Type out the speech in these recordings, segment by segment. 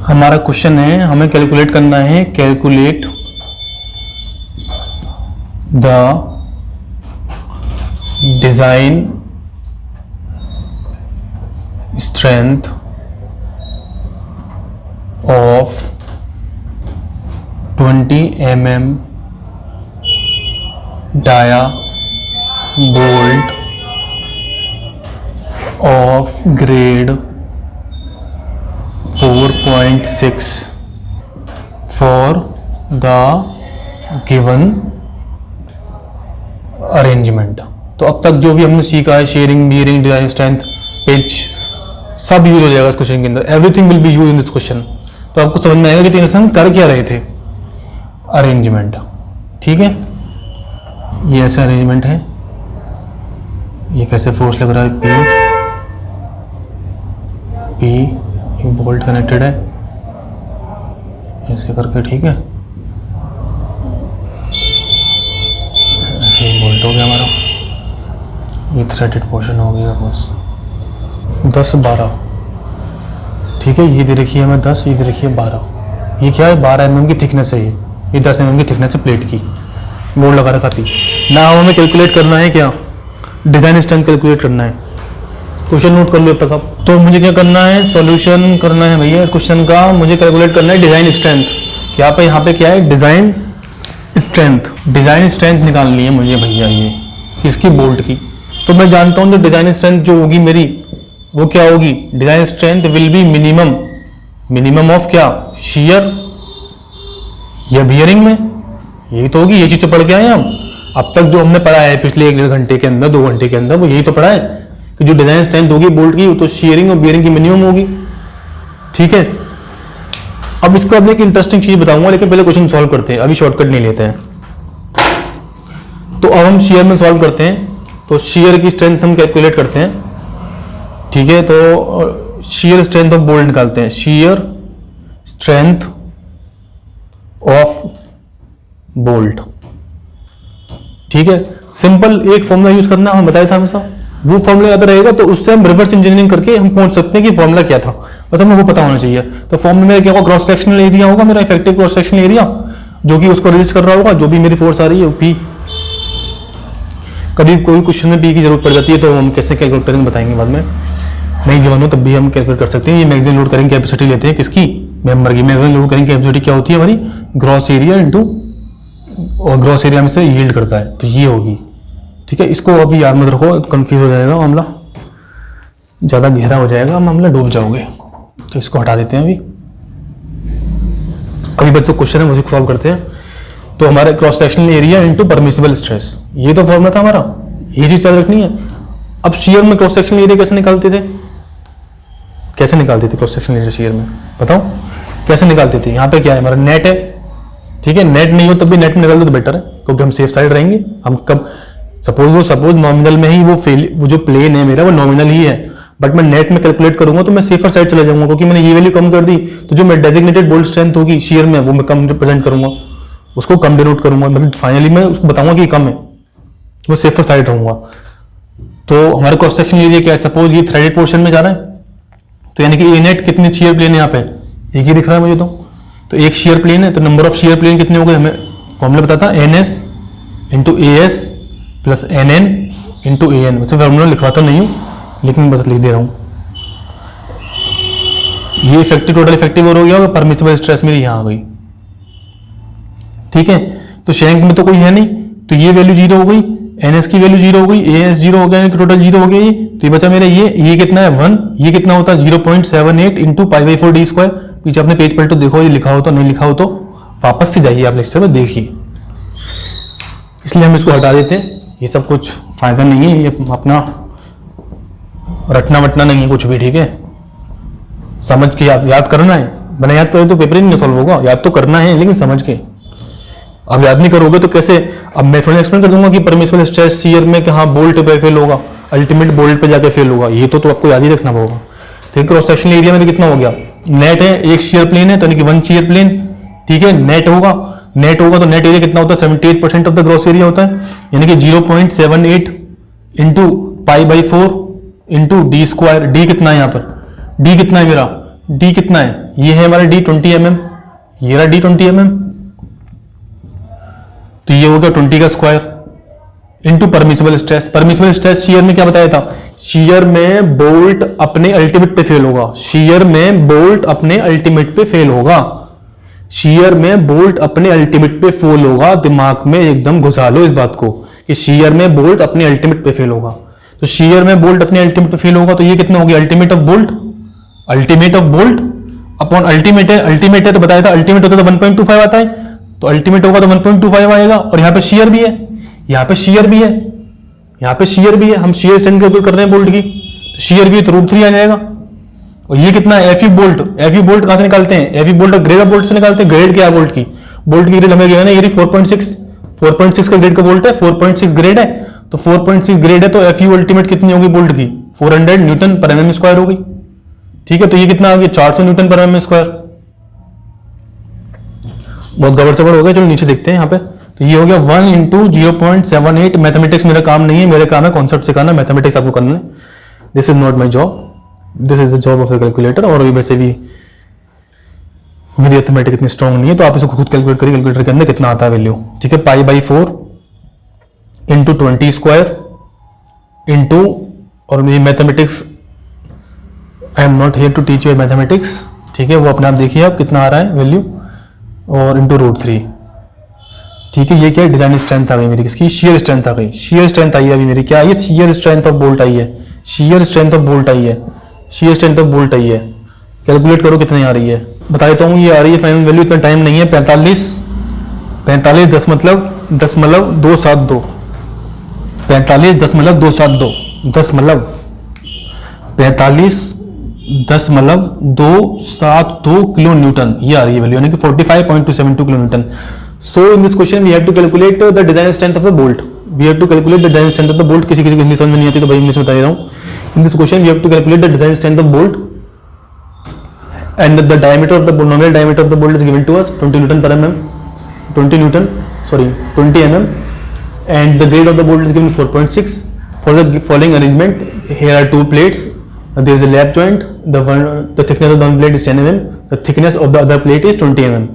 हमारा क्वेश्चन है, हमें कैलकुलेट करना है, calculate the design strength of 20 mm dia bolt of grade 4.6 for the given arrangement. तो अब तक जो भी हमने सीखा है, shearing, bearing, design strength, pitch, सब यूज हो जाएगा इस क्वेश्चन के अंदर। Everything will be use in this question. तो आपको समझ में आएगा कि तीन हम कर क्या रहे थे, अरेंजमेंट। ठीक है, ये ऐसा अरेंजमेंट है, ये कैसे फोर्स लग रहा है, पी बोल्ट कनेक्टेड है ऐसे करके, ठीक है, ऐसे बोल्ट हो गया हमारा, ये थ्रेडेड पोर्शन हो गया बस 10-12। ठीक है, ये दे रखी है हमें 10, ये दे रखी है 12। ये क्या है, 12 mm की थिकनेस है, ये 10 mm की थिकनेस है प्लेट की, बोर्ड लगा रखा थी ना। हमें कैलकुलेट करना है क्या, डिजाइन स्ट्रेंथ कैलकुलेट करना है। क्वेश्चन नोट कर लो तक आप। तो मुझे क्या करना है, सॉल्यूशन करना है भैया इस क्वेश्चन का। मुझे कैलकुलेट करना है डिजाइन स्ट्रेंथ। क्या पे यहाँ पे क्या है, डिजाइन स्ट्रेंथ। डिजाइन स्ट्रेंथ निकालनी है मुझे भैया, ये इसकी बोल्ट की। तो मैं जानता हूँ जो डिजाइन स्ट्रेंथ जो होगी मेरी, वो क्या होगी, design strength will be minimum of क्या, शियर या बियरिंग में, यही तो होगी। ये चीज तो पढ़ के आए हम अब तक, जो हमने पढ़ा है पिछले 1-1.5 घंटे के अंदर, 2 घंटे के अंदर, वो यही तो पढ़ा है कि जो डिजाइन स्ट्रेंथ होगी बोल्ट की, वो तो शेयरिंग और बियरिंग की मिनिमम होगी। ठीक है, अब इसको अब एक इंटरेस्टिंग चीज बताऊंगा, लेकिन पहले क्वेश्चन सॉल्व करते हैं, अभी शॉर्टकट नहीं लेते हैं। तो अब हम शेयर में सॉल्व करते हैं। तो शेयर की स्ट्रेंथ हम कैलकुलेट करते हैं। ठीक है, तो शेयर स्ट्रेंथ ऑफ बोल्ट निकालते हैं, शेयर स्ट्रेंथ ऑफ बोल्ट। ठीक है, सिंपल एक फॉर्मूला यूज करना, हम बताया था हमेशा, वो फॉर्मूला याद रहेगा तो उससे हम रिवर्स इंजीनियरिंग करके हम पहुंच सकते हैं कि फॉर्मूला क्या था, बस हमें वो पता होना चाहिए। तो फॉर्मूला में क्या होगा, क्रॉस सेक्शनल एरिया होगा मेरा, इफेक्टिव क्रॉस सेक्शनल एरिया, जो कि उसको रेजिस्ट कर रहा होगा, जो भी मेरी फोर्स आ रही है पी। कभी कोई क्वेश्चन में पी की जरूरत पड़ जाती है तो हम कैसे कैलकुलेट करेंगे बताएंगे बाद में, नहीं गिवन हो तब भी हम कैलकुलेट कर सकते हैं। ये मैक्सिमम लोड करेंगे कैपेसिटी लेते हैं किसकी, मेंबर की। मैक्सिमम लोड करेंगे कैपेसिटी क्या होती है हमारी, ग्रॉस एरिया इंटू, और ग्रॉस एरिया में से यील्ड करता है, तो ये होगी। ठीक है, इसको अभी याद मत रखो, कंफ्यूज हो जाएगा मामला, ज़्यादा गहरा हो जाएगा मामला, डूब जाओगे। तो इसको हटा देते हैं अभी बच्चों क्वेश्चन है, मुझे सॉल्व करते हैं। तो हमारे cross sectional area into permissible stress, ये तो फॉर्मूला था हमारा, ये चीज याद रखनी है। अब शेयर में क्रॉस सेक्शनल एरिया कैसे निकालते थे, क्रॉस सेक्शनल एरिया शेयर में, बताओ कैसे निकालते थे। यहाँ पे क्या है, हमारा नेट है। ठीक है, नेट नहीं हो तब भी नेट में निकाल दो तो बेटर है, क्योंकि हम सेफ साइड रहेंगे। हम कब सपोज नॉमिनल में ही वो जो प्लेन है मेरा वो नॉमिनल ही है, बट मैं नेट में कैलकुलेट करूंगा तो मैं सेफर साइड चला जाऊंगा, क्योंकि मैंने ये वैल्यू कम कर दी तो जो मैं डेजिग्नेटेड बोल्ट स्ट्रेंथ होगी शेयर में वो मैं कम रिप्रेजेंट करूंगा, उसको कम डिनोट करूंगा, मतलब फाइनली मैं उसको बताऊंगा कि कम है, वो सेफर साइड रहूंगा। तो हमारा क्रॉस सेक्शन एरिया क्या है, सपोज ये थ्रेडेड पोर्शन में जा रहा है, तो यानी कि ए नेट कितने शेयर प्लेन है यहाँ पे, एक ही दिख रहा है मुझे। तो एक शेयर प्लेन है, तो नंबर ऑफ शेयर प्लेन कितने हो गए, हमें फॉर्मूला पता था, NS into AS plus NN into AN। वैसे फॉर्मूला लिखवाता नहीं हूँ, लेकिन बस लिख दे रहा हूँ। ये इफेक्टिव टोटल इफेक्टिव और हो गया, परमिसिबल स्ट्रेस मेरी यहाँ आ गई। ठीक है, तो शैंक में तो कोई है नहीं, तो ये वैल्यू 0 हो गई, NS की वैल्यू 0 हो गई, AS 0 हो गया, टोटल 0 हो गया। तो ये बचा मेरा ये कितना है 1, ये कितना होता है 0.78 इंटू π/4 d स्क्वायर। पीछे अपने पेज पलटो देखो, ये लिखा हो तो, नहीं लिखा हो तो वापस से जाइए आप लेक्चर में देखिए। इसलिए हम इसको हटा देते हैं, ये सब कुछ फायदा नहीं है, ये अपना रटना वटना नहीं है कुछ भी। ठीक है, समझ के याद करना है, मैंने याद करो तो पेपर ही नहीं सॉल्व होगा, याद तो करना है लेकिन समझ के। अब याद नहीं करोगे तो कैसे, अब मैं थोड़ा एक्सप्लेन कर दूंगा कि परमिसिबल स्ट्रेस शेयर में कहाँ बोल्ट पे फेल होगा, अल्टीमेट बोल्ट पे जाके फेल होगा, ये तो आपको याद ही रखना होगा। ठीक, क्रॉस सेक्शनल एरिया में कितना हो गया, नेट है, एक शेयर प्लेन है तो यानी कि 1 शेयर प्लेन। ठीक है, नेट होगा तो नेट एरिया कितना होता है 78% ऑफ द ग्रॉस एरिया होता है, यानी कि 0.78 into π/4 into D square. D कितना है यहाँ पर, डी कितना है मेरा डी कितना है, ये है हमारा डी 20 mm, ये रहा डी 20 mm, तो ये हो गया 20 का square into permissible stress. Permissible stress shear में क्या बताया था, शियर में बोल्ट अपने अल्टीमेट पे फेल होगा, शियर में बोल्ट अपने अल्टीमेट पे फेल होगा, शियर में बोल्ट अपने अल्टीमेट पे फेल होगा। दिमाग में एकदम घुसा लो इस बात को कि शियर में बोल्ट अपने अल्टीमेट पे फेल होगा। तो शियर में बोल्ट अपने अल्टीमेट पे फेल होगा, तो ये कितना हो गया, ultimate of bolt, ultimate of bolt upon ultimate है, अल्टीमेट है तो बताया था अल्टीमेट होता तो 1.25 आता है, तो अल्टीमेट होगा तो 1.25 आएगा। और यहाँ पे शियर भी है, यहाँ पे शियर भी है, यहाँ पे शियर भी है, हम शियर स्ट्रेंथ कैलकुलेट कर रहे हैं बोल्ट की, तो शियर भी है तो √3 आ जाएगा। और ये कितना है, एफई बोल्ट, एफई बोल्ट कहां से निकालते हैं, FE bolt grade of bolt से निकालते हैं। ग्रेड क्या है बोल्ट की, बोल्ट की ग्रेड हमें गया ना, ये 4.6 का ग्रेड का बोल्ट है, 4.6 ग्रेड है, तो 4.6 ग्रेड है तो एफई अल्टीमेट कितनी होगी बोल्ट की, 400 न्यूटन पर mm स्क्वायर होगी। ठीक है, तो ये कितना आ गया, 400 न्यूटन पर mm स्क्वायर। बहुत गड़बड़ सगड़ हो गया, चलो नीचे देखते हैं यहाँ पे। तो ये हो गया 1 × 0.78। मैथमेटिक्स मेरा काम नहीं है, मेरा काम है कॉन्सेप्ट सिखाना, मैथमेटिक्स आपको करना है। This is not my job, this is the job of A calculator. और वैसे भी मेरी मैथमेटिक्स इतनी स्ट्रॉन्ग नहीं है, तो आप इसको खुद कैलकुलेट करिए, कैलकुलेटर के अंदर कितना आता है वैल्यू। ठीक है, π/4 × 20 स्क्वायर इंटू, और मेरी mathematics, I am not here to teach you mathematics, ठीक है, वो अपने आप देखिए आप कितना आ रहा है वैल्यू, और इंटू √3। ठीक है, ये क्या है, डिजाइन स्ट्रेंथ आ गई मेरी, किसकी, शियर स्ट्रेंथ आ गई, शियर स्ट्रेंथ आई है अभी मेरी, क्या आई है, शियर स्ट्रेंथ ऑफ बोल्ट आई है, शियर स्ट्रेंथ ऑफ बोल्ट आई है, शियर स्ट्रेंथ ऑफ बोल्ट आई है। कैलकुलेट करो कितनी आ रही है, बता देता हूँ, ये आ रही है फाइनल वैल्यू, इतना टाइम नहीं है, 45 10.272, 45 10.272, 10.272 किलो न्यूटन, ये आ रही है वैल्यू, यानी कि 45.272 kilo Newton. So in this question we have to calculate the design strength of the bolt. We have to calculate the design strength of the bolt. किसी को हिंदी समझ में नहीं आती तो भाई इंग्लिश में बता रहा हूँ। In this question we have to calculate the design strength of bolt, and the diameter of the bolt, nominal diameter of the bolt is given to us 20 Newton per mm, 20 mm, and the grade of the bolt is given 4.6. For the following arrangement, here are two plates. There is a lap joint. The thickness of the one plate is 10 mm. The thickness of the other plate is 20 mm.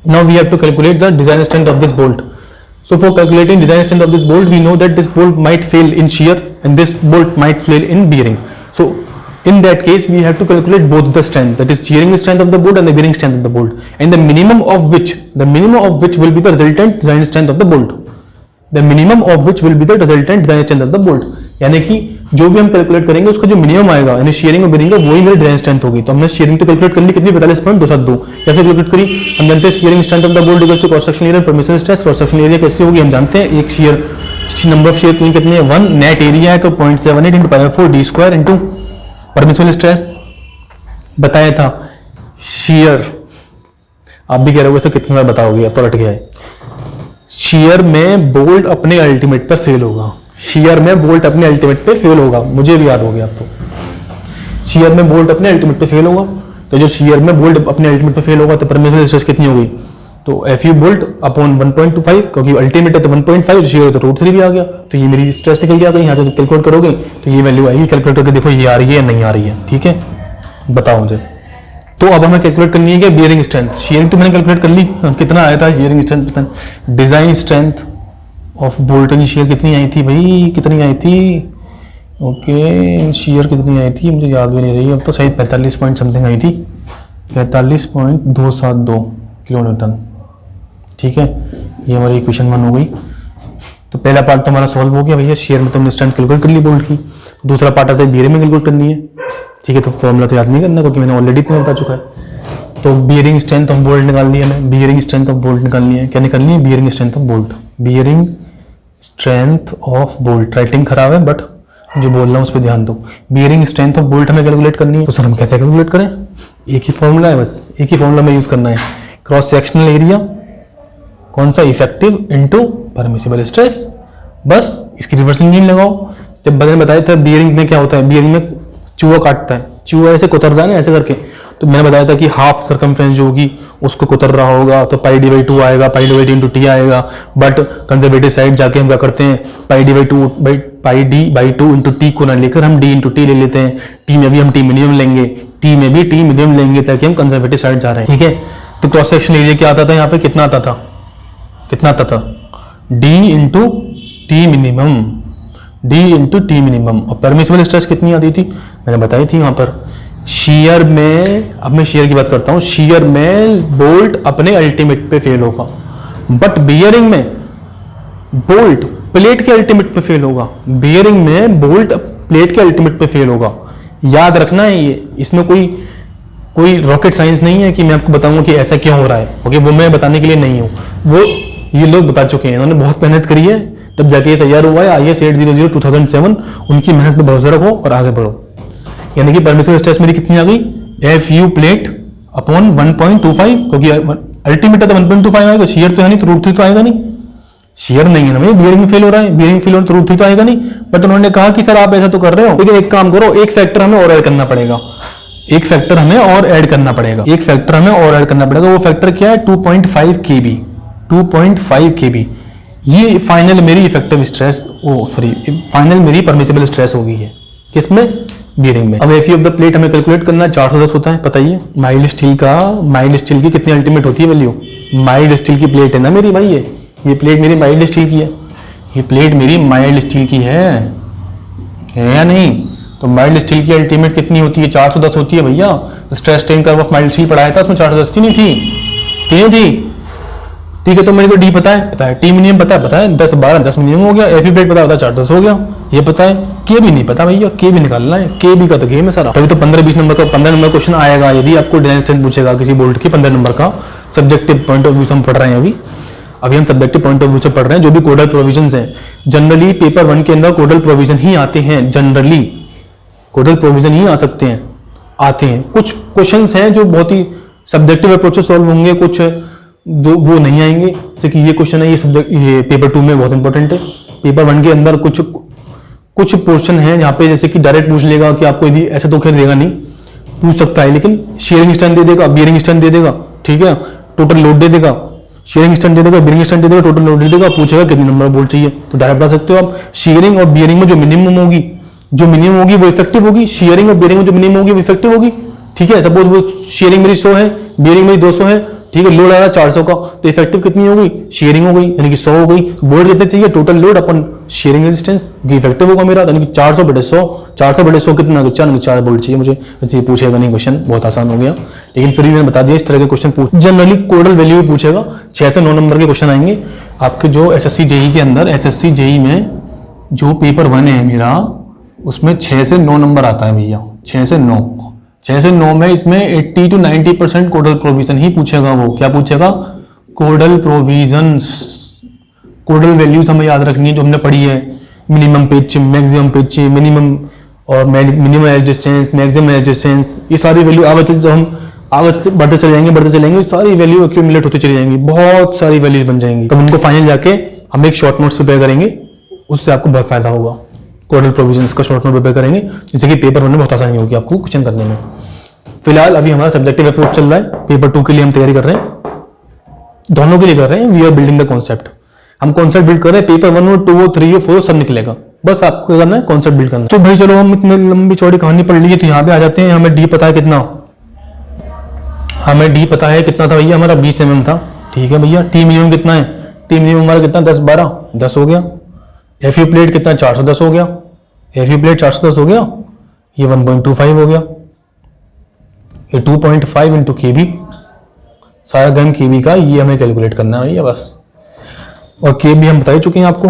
Now we have to calculate the design strength of this bolt. So for calculating design strength of this bolt, we know that this bolt might fail in shear and this bolt might fail in bearing. So in that case, we have to calculate both the strength, that is shearing strength of the bolt and the bearing strength of the bolt, and the minimum of which will be the resultant design strength of the bolt. The minimum of which will be the resultant design strength of the bolt. यानी कि जो भी हम calculate करेंगे उसका जो minimum आएगा, यानी शेयरिंग और बेरिंग का, वही मेरी डिजाइन स्ट्रेंथ होगी। तो हमने शेयरिंग तो कैलकुलेट कर ली कितनी, 45.272। कैसे कैलकुलेट करी, हम जानते हैं shearing strength of the bolt equals to cross sectional area permissible stress. Cross sectional area कैसे होगी हम जानते हैं, एक शेयर नंबर ऑफ शेयर कितनी है 1, नेट एरिया है तो 0.78 × π/4 d square into permissible stress बताया था शेयर। आप भी कह रहे हो सर कितनी बार बताओगे, अब तो रट गया है। शेयर में बोल्ट अपने अल्टीमेट पर फेल होगा, शेयर में बोल्ट अपने अल्टीमेट पे फेल होगा, मुझे भी याद हो गया अब तो। शेयर में बोल्ट अपने अल्टीमेट पे फेल होगा, तो जब शेयर में बोल्ट अपने अल्टीमेट पे फेल होगा तो परमिसिबल स्ट्रेस कितनी होगी, तो एफयू बोल्ट अपॉन 1.25, क्योंकि अल्टीमेट है तो 1.5, शेयर तो √3 भी आ गया, तो ये मेरी स्ट्रेस निकल गया। यहाँ से जब कैलकुलेट करोगे तो ये वैल्यू आएगी, कैलकुलेट करके देखो ये आ रही है या नहीं आ रही है। ठीक है, बताओ मुझे। तो अब हमें कैलकुलेट करनी है कि बियरिंग स्ट्रेंथ, शेयरिंग तो मैंने कैलकुलेट कर ली, कितना आया था sharing strength, design strength of bolt and shear कितनी आई थी भाई, कितनी आई थी, ओके, शेयर कितनी आई थी मुझे याद भी नहीं रही, अब तो सही 45 पॉइंट समथिंग आई थी, 45.272 किलो न्यूटन। ठीक है, ये हमारी इक्वेशन 1 हो गई। तो पहला पार्ट तो हमारा सॉल्व हो गया भैया, शेयर में तो हमने स्ट्रेंथ कैलकुलेट कर ली बोल्ट की। दूसरा पार्ट आता है बियरिंग में कैलकुलेट करनी है। ठीक है, तो फॉर्मूला तो याद नहीं करना क्योंकि मैंने ऑलरेडी इतना बता चुका है। तो बियरिंग स्ट्रेंथ ऑफ बोल्ट निकालनी है हमें, बियरिंग स्ट्रेंथ ऑफ बोल्ट निकालनी है। क्या निकालनी है, bearing strength of bolt, bearing strength of bolt. Writing खराब है बट जो बोल रहा हूँ उस पर ध्यान दो। बियरिंग स्ट्रेंथ ऑफ बोल्ट हमें कैलकुलेट करनी है, तो सर हम कैसे कैलकुलेट करें, एक ही फॉर्मूला है, बस एक ही फॉर्मूला में यूज करना है, क्रॉस सेक्शनल एरिया कौन सा, इफेक्टिव इनटू परमिसिबल स्ट्रेस। बस इसकी रिवर्स इंजीन लगाओ। जब मैंने बताया था बियरिंग में क्या होता है, बियरिंग में चूहा काटता है, चूहा ऐसे कुतरता है ना ऐसे करके, तो मैंने बताया था कि हाफ सर्कमफ्रेंस जो होगी उसको कुतर रहा होगा तो πd/2 आएगा, πd/2 × t आएगा। बट कंजर्वेटिव साइड जाके हम क्या करते हैं, πd/2 × t को ना लेकर हम d × t ले लेते हैं। t में भी हम t मिनिमम लेंगे, टी में भी टी मिनिमम लेंगे ताकि हम कंजर्वेटिव साइड जा रहे हैं, ठीक है। तो क्रॉस सेक्शन एरिया क्या आता था यहाँ पे, कितना आता था, डी इंटू टी मिनिमम, और परमिसिबल स्ट्रेस कितनी आती थी, मैंने बताई थी वहां पर। शियर में, अब मैं शियर की बात करता हूं, शियर में बोल्ट अपने अल्टीमेट पे फेल होगा, बट बियरिंग में बोल्ट प्लेट के अल्टीमेट पे फेल होगा, बियरिंग में बोल्ट प्लेट के अल्टीमेट पे फेल होगा। याद रखना है ये, इसमें कोई रॉकेट साइंस नहीं है कि मैं आपको बताऊंगा कि ऐसा क्यों हो रहा है, ओके, वो मैं बताने के लिए नहीं हूं, वो ये लोग बता चुके हैं, इन्होंने बहुत मेहनत करी है तब जाके ये तैयार हुआ है। IS 800 2007, उनकी मेहनत पे भरोसा रखो और आगे बढ़ो। यानी कि परमिसिबल स्ट्रेस मेरी कितनी आ गई, FU प्लेट अपॉन 1.25, क्योंकि अल्टीमेट तो 1.25 आएगा, शेयर तो है नहीं तो √3 तो आएगा नहीं, शेयर नहीं है ना भाई, बियरिंग में फेल हो रहा है, बियरिंग फेल हो तो √3 तो आएगा नहीं। बट उन्होंने कहा कि सर आप ऐसा तो कर रहे हो, लेकिन एक काम करो, एक फैक्टर हमें और ऐड करना पड़ेगा, वो फैक्टर क्या है, 2.5 kb, 2.5 kb। ये फाइनल मेरी इफेक्टिव स्ट्रेस, फाइनल मेरी परमिसिबल स्ट्रेस हो गई है, किसमें, बियरिंग में। अब एफयू ऑफ द प्लेट हमें कैलकुलेट करना है, 410 होता है, पता ही है। माइल्ड स्टील की कितनी अल्टीमेट होती है वैल्यू, माइल्ड स्टील की प्लेट है ना मेरी भाई, ये प्लेट मेरी माइल्ड स्टील की है, ये प्लेट मेरी माइल्ड स्टील की है या नहीं। तो माइल्ड स्टील की अल्टीमेट कितनी होती है, 410 होती है भैया। Stress strain curve of mild steel पढ़ाया था, उसमें 410 नहीं थी, ठीक है। तो मेरे को डी पता है, टी मिनिमम पता है 10 12 10 मिनिमम हो गया, एफी प्लेट पता है 410 हो गया, ये पता है। के भी नहीं पता भैया, के भी निकालना है, के भी का तो गेम है सारा। तभी तो 15-20 नंबर का 15 नंबर क्वेश्चन आएगा यदि आपको डिजाइन स्ट्रेंथ पूछेगा किसी बोल्ट की 15 नंबर का। सब्जेक्टिव पॉइंट ऑफ व्यू से हम पढ़ रहे हैं अभी हम सब्जेक्टिव पॉइंट ऑफ व्यू से पढ़ रहे हैं। जो भी कोडल प्रोविजंस हैं, जनरली पेपर 1 के अंदर कोडल प्रोविजन ही आते हैं, जनरली कोडल प्रोविजन ही आते हैं। कुछ क्वेश्चंस हैं जो बहुत ही सब्जेक्टिव अप्रोच से सॉल्व होंगे, कुछ जो वो नहीं आएंगे। जैसे कि ये क्वेश्चन है, ये पेपर 2 में बहुत इंपॉर्टेंट है। पेपर 1 के अंदर कुछ पोर्शन है जहाँ पे जैसे कि डायरेक्ट पूछ लेगा कि आपको यदि ऐसे तो खैर देगा नहीं, पूछ सकता है, लेकिन शेयरिंग स्ट्रेंथ दे देगा, बियरिंग स्ट्रेंथ दे देगा, ठीक है, टोटल लोड दे देगा, शेयरिंग स्ट्रेंथ दे देगा, बियरिंग स्ट्रेंथ दे देगा, टोटल लोड दे देगा, पूछेगा कितने नंबर बोल्ट चाहिए, तो डायरेक्ट बता सकते हो आप। शेयरिंग और बियरिंग में जो मिनिमम होगी वो इफेक्टिव होगी, शेयरिंग और बियरिंग में जो मिनिमम होगी वो इफेक्टिव होगी, ठीक है। सपोज वो शेयरिंग मेरी 100 है, बियरिंग मेरी 200 है, ठीक है, लोड आया 400 का, तो इफेक्टिव कितनी हो गई, शेयरिंग हो गई, यानी कि 100 हो गई। बोल्ट कितने चाहिए, टोटल लोड अपन शेयरिंग रेजिस्टेंस, इफेक्टिव होगा मेरा, यानी कि 400/100, 400/100 कितना, 4 बोल्ट चाहिए मुझे। वैसे पूछेगा नहीं क्वेश्चन, बहुत आसान हो गया, लेकिन फिर भी मैंने बता दिया इस तरह के क्वेश्चन पूछ, जनरली कोडल वैल्यू भी पूछेगा। 6 से 9 नंबर के क्वेश्चन आएंगे आपके जो SSC JEE के अंदर, SSC JEE में जो पेपर 1 है मेरा, उसमें 6 से 9 नंबर आता है भैया, 6 से 9 में इसमें 80 to 90% कोडल प्रोविजन ही पूछेगा। वो क्या पूछेगा, कोडल प्रोविजंस, कोडल वैल्यूज हमें याद रखनी है जो हमने पढ़ी है, minimum pitch, maximum pitch, minimum और minimum edge distance, maximum edge distance, ये सारी वैल्यू जब हम आगे बढ़ते चले जाएंगे सारी वैल्यू एक्यूमुलेट होती चली जाएंगी, बहुत सारी वैल्यूज बन जाएंगी। तब उनको फाइनल जाके हम एक शॉर्ट नोट्स प्रिपेयर करेंगे, उससे आपको बहुत फायदा होगा। कोडल प्रोविजंस का शॉर्ट नोट प्रिपेयर करेंगे, जिससे कि पेपर 1 में बहुत आसानी होगी आपको क्वेश्चन करने में। फिलहाल अभी हमारा सब्जेक्टिव अप्रोच चल रहा है, पेपर 2 के लिए हम तैयारी कर रहे हैं, दोनों के लिए कर रहे हैं। We are building the concept, हम कॉन्सेप्ट बिल्ड कर रहे हैं। पेपर 1 और 2 और 3 और 4 सब निकलेगा, बस आपको करना है कॉन्सेप्ट बिल्ड करना। तो भाई चलो, हम इतनी लंबी चौड़ी कहानी पढ़ ली है, तो यहाँ पे आ जाते हैं। हमें डी पता है कितना, था भैया, हमारा 20 mm था, ठीक है भैया। टी मिनिमम कितना है, टी मिनिमम हमारा कितना, 10 हो गया। एफयू प्लेट कितना, 410 हो गया, एफयू प्लेट 410 हो गया, ये 1.25 हो गया, ये 2.5 इंटू केबी, सारा गन केबी का ये हमें कैलकुलेट करना है भैया बस। और केबी हम बता ही चुके हैं आपको,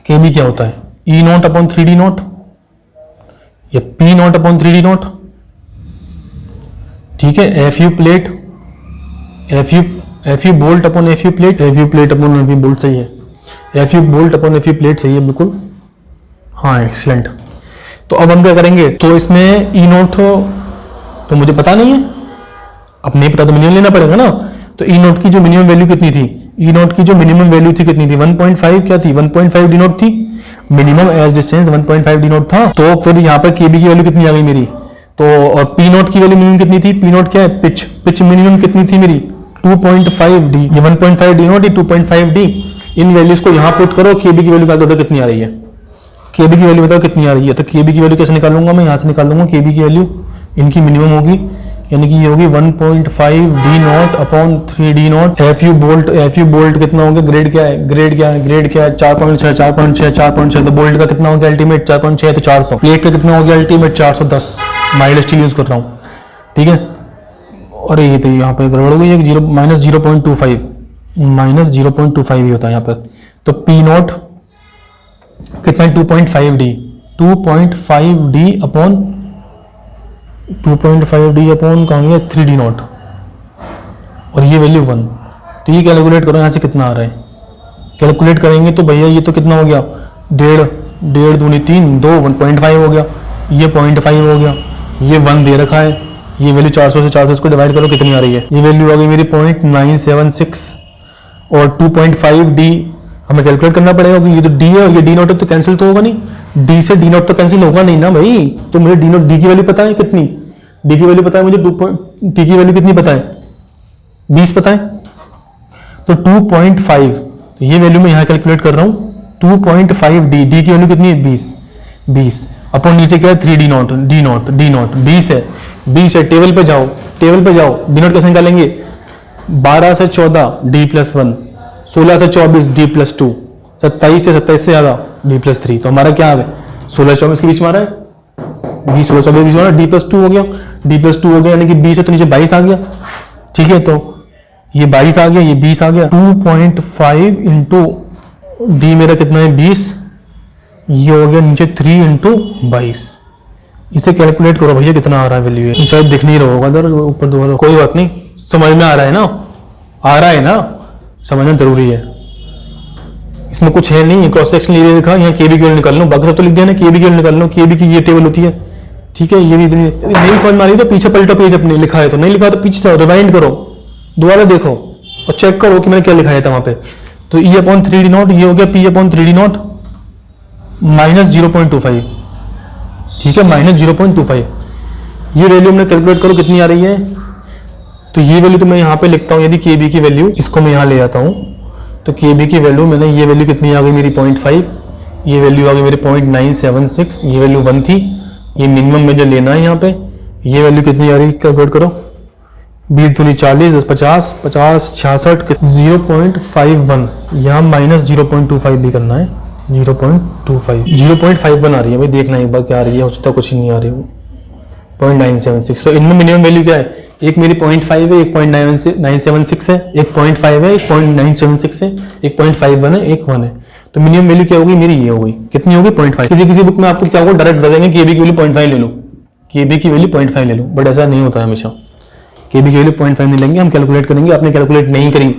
केबी क्या होता है, E0/3D0 या P0/3D0, ठीक है। FU plate, FU bolt upon FU plate, FU plate upon FU bolt सही है, FU bolt upon FU plate सही है बिल्कुल, हाँ एक्सीलेंट। तो अब हम क्या करेंगे, तो इसमें E0 तो मुझे पता नहीं है, अब नहीं पता तो मिनिमम लेना पड़ेगा ना। तो E0 की जो मिनिमम वैल्यू कितनी थी, E0 की जो मिनिमम वैल्यू थी कितनी थी, 1.5 क्या थी, 1.5 D0 थी, मिनिमम एज डिस्टेंस 1.5 D0 था। तो फिर यहाँ पर KB की वैल्यू कितनी आ गई मेरी, तो और P0 की वैल्यू मिनिमम कितनी थी, P0 क्या है, पिच मिनिमम कितनी थी मेरी, 2.5D, ये 1.5 D0, ये 2.5D। इन वैल्यूज को यहाँ पुट करो, KB की वैल्यू बताओ कितनी आ रही है, KB की वैल्यू बताओ कितनी आ रही है। तो KB की वैल्यू कैसे निकालूंगा मैं, यहाँ से निकाल लूंगा KB की वैल्यू, इनकी मिनिमम होगी, यानी कि ये होगी 1.5 D not upon 3 D not. F U bolt कितना हो गया, ग्रेड क्या है 4.6 4.6 तो बोल्ट का कितना हो गया अल्टीमेट 4.6 तो 400। प्लेट का कितना हो गया अल्टीमेट 410। माइल्ड स्टील यूज कर रहा हूँ, ठीक है। और ये तो यहाँ पे गड़बड़ हो गई है, माइनस 0.25 ही होता है यहाँ पर। तो पी नॉट कितना है 2.5 D, 2.5 D upon 2.5 D upon कहाँ गया 3 डी नॉट, और ये वैल्यू 1। तो ये कैलकुलेट करो यहाँ से कितना आ रहा है। कैलकुलेट करेंगे तो भैया ये तो कितना हो गया, डेढ़ दूनी 3 2 1.5 हो गया, ये 0.5 हो गया, ये 1 दे रखा है। ये वैल्यू 400 से 400 इसको डिवाइड करो कितनी आ रही है, ये वैल्यू आ गई मेरी 0.976। और 2.5 डी हमें कैलकुलेट करना पड़ेगा क्योंकि ये तो डी है और ये डी नॉट तो कैंसिल तो होगा नहीं, डी से डी नॉट तो कैंसिल होगा नहीं ना भाई। तो मुझे डी नॉट डी की वैल्यू पता है कितनी, डी की वैल्यू पता है मुझे, डी की वैल्यू कितनी पता है 20 पता है। तो 2.5 तो ये वैल्यू मैं यहाँ कैलकुलेट कर रहा हूँ 2.5 डी, डी की वैल्यू कितनी है 20 अपॉन नीचे क्या है 3 डी नॉट 20 है 20 है। टेबल पे जाओ डी नॉट कैसे निकालेंगे, 12 से 14 डी प्लस 1, 16 से 24 डी प्लस 2, 27 से 27 से ज़्यादा डी प्लस 3। तो हमारा क्या आ गया 16-24 के बीच में आ रहा है, 20-16-24 के बीच में आ रहा है, डी प्लस 2 हो गया, यानी कि 20 है तो नीचे 22 आ गया, ठीक है। तो ये 22 आ गया, ये 20 आ गया, 2.5 इंटू डी मेरा कितना है 20, ये हो गया नीचे 3 इंटू 22। इसे कैलकुलेट करो भैया कितना आ रहा है वैल्यू, है शायद दिख नहीं रहा होगा इधर ऊपर दोबारा, कोई बात नहीं, समझ में आ रहा है ना, समझना जरूरी है। इसमें कुछ है नहीं, क्रॉस सेक्शन ले लिखा, यहाँ केबी की वैल्यू निकाल लो, बाकी सब तो लिख दिया ना, केबी की वैल्यू निकाल लो, केबी की ये टेबल होती है, ठीक है। ये भी नहीं समझ में आ रही तो पीछे पलटो पेज अपने, लिखा है तो नहीं लिखा तो पीछे जाओ, रिवाइंड करो, दोबारा देखो और चेक करो कि मैंने क्या लिखा था वहां पे। तो ई अपॉन 3 डी नॉट, ये हो गया P upon 3 D naught minus 0.25, ठीक है, माइनस 0.25। ये वैल्यू हमने कैलकुलेट करो कितनी आ रही है। तो ये वैल्यू तो मैं यहाँ पे लिखता हूँ, यदि के बी की वैल्यू इसको मैं यहाँ ले आता हूँ तो के बी की वैल्यू मैंने, ये वैल्यू कितनी आ गई मेरी 0.5, ये वैल्यू आ गई मेरी 0.976, ये वैल्यू 1 थी, ये मिनिमम मुझे लेना है यहाँ पे। ये वैल्यू कितनी आ रही है कैलकुलेट करो, 20 दूनी 40 10 50 50 66 0.51, यहाँ माइनस 0.25 भी करना है, 0.51 आ रही है भाई, देखना एक बार क्या आ रही है, हो सकता कुछ ही नहीं आ रही है 0.976। तो इनमें मिनिमम वैल्यू क्या है, एक मेरी 0.5 है, एक 0.976 है, एक 0.5 है, एक 0.976 है, एक 0.51 है, एक 1 है। तो मिनिमम वैल्यू क्या होगी मेरी, ये हो गई, कितनी होगी 0.5। किसी बुक में आपको क्या होगा डायरेक्ट बता देंगे केबी की वैल्यू 0.5 ले लो, केबी की वैल्यू 0.5 ले लो, बट ऐसा नहीं होता है हमेशा, केबी की वैल्यू 0.5 नहीं लेंगे हम, कैलकुलेट करेंगे। आपने कैलकुलेट नहीं करी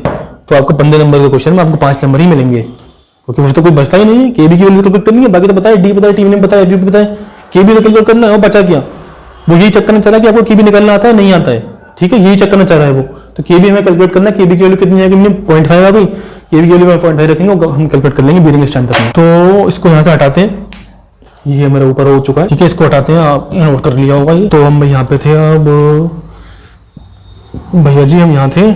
तो आपको 15 नंबर के क्वेश्चन में आपको 5 नंबर ही मिलेंगे, क्योंकि मुझे तो कोई बचता ही नहीं है। केबी की वैल्यू कैलकुलेट करनी है, बाकी तो पता है, डी पता है, टी नेम पता है, एफ पता है, केबी तो कैलकुलेट करना है। वो बचा क्या, वो यही चक्कर में चला कि आपको केबी निकालना आता है नहीं आता है, ठीक है, यही चक्कर में चल रहा है वो। तो केबी हमें कैलकुलेट करना है, केबी की वैल्यू कितनी आएगी, 0.5 आ गई, केबी की वैल्यू 0.5 रखेंगे हम कैलकुलेट कर लेंगे बीयरिंग स्ट्रेंथ तक। तो इसको यहाँ से हटाते हैं, ये मेरा ऊपर हो चुका है, ठीक है, इसको हटाते हैं, आप नोट कर लिया होगा ये। तो हम यहाँ पे थे, अब भैया जी हम यहाँ थे,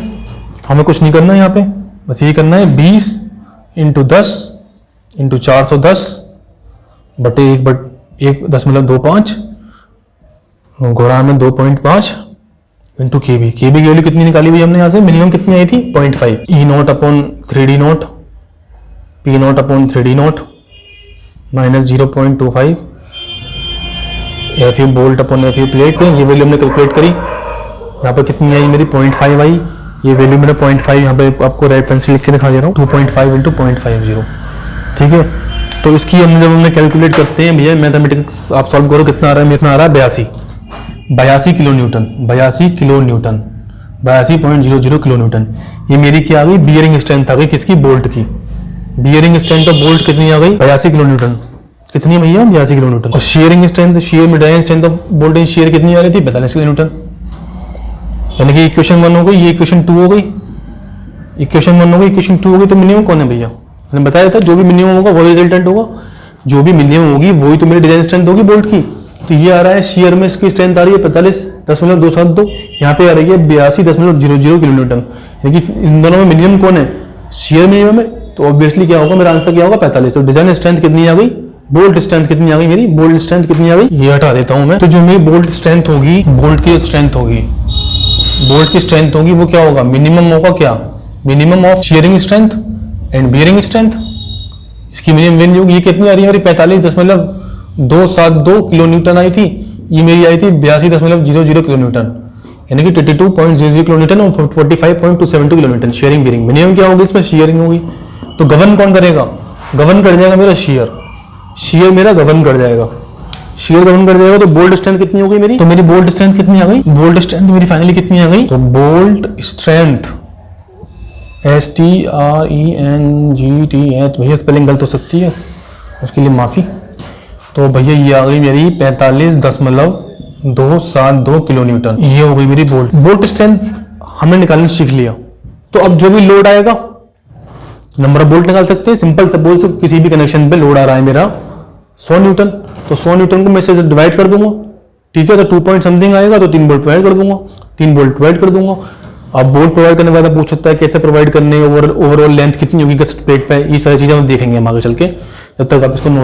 हमें कुछ नहीं करना है यहाँ पे, बस यही करना है 20 इंटू 10 इंटू 410 बटे 1.10.25 घोड़ा में 2.5 इंटू केबी की वैल्यू कितनी निकाली हुई हमने यहाँ से, मिनिमम कितनी आई थी 0.5। E naught upon 3 D naught, P naught upon 3 D naught minus 0.25, F U bolt upon F U plate, ये वैल्यू हमने कैलकुलेट करी। यहाँ पर कितनी आई मेरी 0.5 आई, ये वैल्यू मैंने 0.5 यहाँ पे आपको रेड पेंसिल लिख के दिखा दे रहा हूँ, 2.5 इंटू 0.50, ठीक है। तो इसकी हमने जब हमने कैलकुलेट करते हैं भैया मैथमेटिक्स आप सॉल्व करो, कितना आ रहा है, कितना आ रहा है 82 किलो न्यूटन, 82.00 किलो न्यूटन। ये मेरी क्या आ गई, बियरिंग स्ट्रेंथ आ गई, किसकी, बोल्ट की। बियरिंग स्ट्रेंथ ऑफ बोल्ट कितनी आ गई 82 किलो न्यूटन, कितनी है भैया 82 किलो न्यूटन। और शेयरिंग स्ट्रेंथ, शेयर मिडाइन strength of bolt and shear कितनी आ रही थी 42 किलो न्यूटन। यानी कि इक्वेशन 1 हो गई, ये इक्वेशन 2 हो गई, इक्वेशन 1 हो गई, इक्वेशन 2 हो गई। तो मिनिमम कौन है भैया, मैंने बताया था जो भी मिनिमम होगा वही रिजल्टेंट होगा, जो भी मिनिमम होगी वही तो मेरी डिजाइन स्ट्रेंथ होगी बोल्ट की। तो ये आ रहा है शेयर में इसकी स्ट्रेंथ आ रही है 45.272, यहाँ पे आ रही है 82.00 किलो न्यूटन। यानी कि इन दोनों में मिनिमम कौन है, शेयर मिनिमम है, तो ऑब्वियसली क्या होगा मेरा आंसर क्या होगा 45। तो डिजाइन स्ट्रेंथ कितनी आ गई बोल्ट स्ट्रेंथ कितनी आ गई मेरी, बोल्ट स्ट्रेंथ कितनी आ गई, ये हटा देता हूं मैं। तो जो मेरी बोल्ट स्ट्रेंथ होगी, बोल्ट की स्ट्रेंथ होगी, बोल्ट की स्ट्रेंथ होगी वो क्या होगा, मिनिमम होगा क्या, minimum of sharing strength and bearing strength. इसकी मिनिमम वैल्यू ये कितनी आ रही है मेरी, 45.272 किलो न्यूटन आई थी, ये मेरी आई थी 82.00 किलो न्यूटन, यानी कि 22.00 किलो न्यूटन और 45.272 kilo Newton sharing bearing. Minimum क्या होगी इसमें, शेयरिंग होगी। तो गवर्न कौन करेगा, गवर्न कर जाएगा मेरा शेयर, शेयर मेरा गवर्न कर जाएगा, शेयर गवर्न कर जाएगा। तो बोल्ट स्ट्रेंथ कितनी हो गई मेरी, तो मेरी बोल्ट स्ट्रेंथ कितनी आ गई, बोल्ट स्ट्रेंथ मेरी फाइनली कितनी आ गई, तो बोल्ट स्ट्रेंथ STRENGTH, भैया स्पेलिंग गलत हो सकती है, उसके लिए माफी। तो भैया ये आ गई मेरी 45.272 किलो न्यूटन, ये हो गई मेरी बोल्ट। बोल्ट स्ट्रेंथ हमने निकालना सीख लिया। तो अब जो भी लोड आएगा, नंबर ऑफ बोल्ट निकाल सकते हैं। सिंपल सपोज तो किसी भी कनेक्शन पे लोड आ रहा है मेरा 100 न्यूटन, तो 100 न्यूटन को मैं से डिवाइड कर दूंगा, ठीक है। तो 2 पॉइंट समथिंग आएगा तो 3 बोल्ट प्रोवाइड कर दूंगा, 3 बोल्ट प्रोवाइड कर दूंगा। अब बोल्ट प्रोवाइड करने के बाद पूछ सकता है कैसे प्रोवाइड करने, ओवरऑल लेंथ कितनी होगी प्लेट पे, ये सारी चीजें हम देखेंगे हम आगे चल के। जब तक आप इसको नोट